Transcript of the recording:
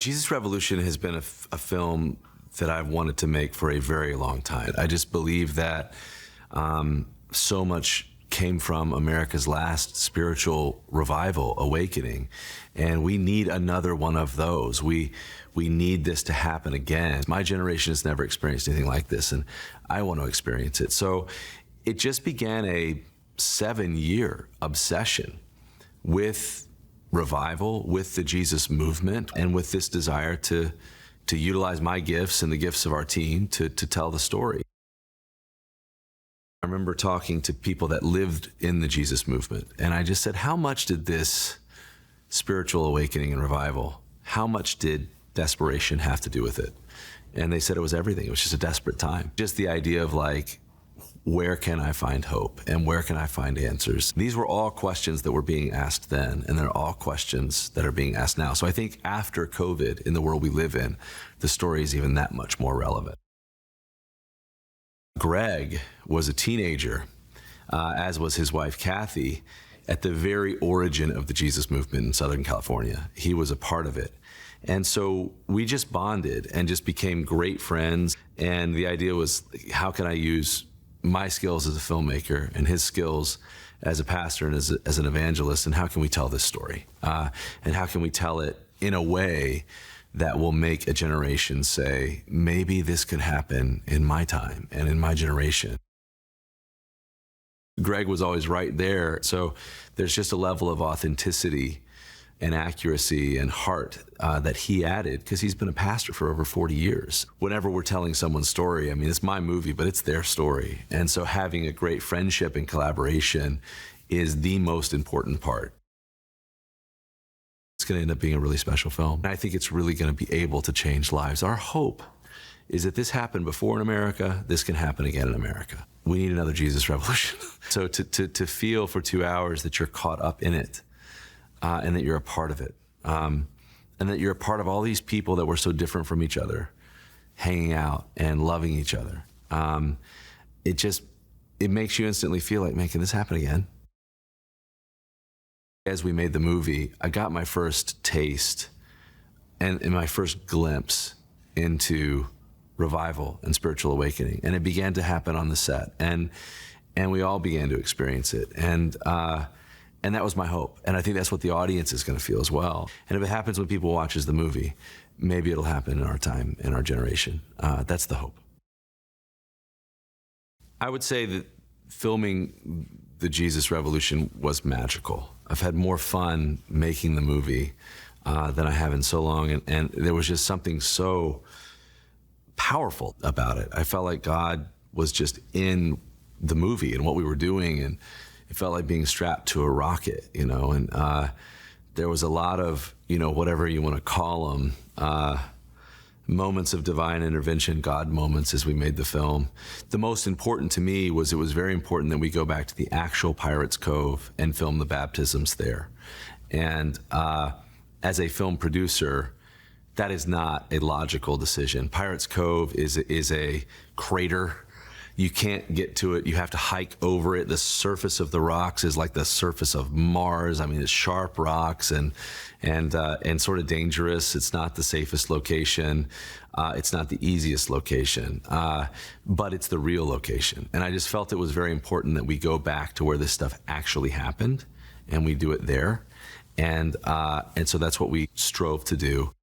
Jesus Revolution has been a film that I've wanted to make for a very long time. I just believe that so much came from America's last spiritual revival, awakening, and we need another one of those. We need this to happen again. My generation has never experienced anything like this, and I want to experience it. So it just began a 7-year obsession with revival, with the Jesus movement, and with this desire to utilize my gifts and the gifts of our team to tell the story. I remember talking to people that lived in the Jesus movement, and I just said, how much did this spiritual awakening and revival, how much did desperation have to do with it? And they said it was everything. It was just a desperate time. Just the idea of like, where can I find hope and where can I find answers? These were all questions that were being asked then, and they're all questions that are being asked now. So I think after COVID, in the world we live in, the story is even that much more relevant. Greg was a teenager, as was his wife, Kathy, at the very origin of the Jesus movement in Southern California. He was a part of it. And so we just bonded and just became great friends. And the idea was, how can I use my skills as a filmmaker and his skills as a pastor and as an evangelist, and how can we tell this story? And how can we tell it in a way that will make a generation say, maybe this could happen in my time and in my generation. Greg was always right there. So there's just a level of authenticity and accuracy and heart that he added, because he's been a pastor for over 40 years. Whenever we're telling someone's story, I mean, it's my movie, but it's their story. And so having a great friendship and collaboration is the most important part. It's going to end up being a really special film. And I think it's really going to be able to change lives. Our hope is that this happened before in America, this can happen again in America. We need another Jesus Revolution. So to feel for 2 hours that you're caught up in it, and that you're a part of it, and that you're a part of all these people that were so different from each other, hanging out and loving each other. It makes you instantly feel like, man, can this happen again? As we made the movie, I got my first taste and my first glimpse into revival and spiritual awakening. And it began to happen on the set. And we all began to experience it. And that was my hope. And I think that's what the audience is going to feel as well. And if it happens when people watches the movie, maybe it'll happen in our time, in our generation. That's the hope. I would say that filming the Jesus Revolution was magical. I've had more fun making the movie than I have in so long. And there was just something so powerful about it. I felt like God was just in the movie and what we were doing, and it felt like being strapped to a rocket, you know, and there was a lot of, you know, whatever you want to call them, moments of divine intervention, God moments as we made the film. The most important to me was, it was very important that we go back to the actual Pirates Cove and film the baptisms there. And as a film producer, that is not a logical decision. Pirates Cove is a crater. You can't get to it. You have to hike over it. The surface of the rocks is like the surface of Mars. I mean, it's sharp rocks and sort of dangerous. It's not the safest location. It's not the easiest location, but it's the real location. And I just felt it was very important that we go back to where this stuff actually happened, and we do it there. And so that's what we strove to do.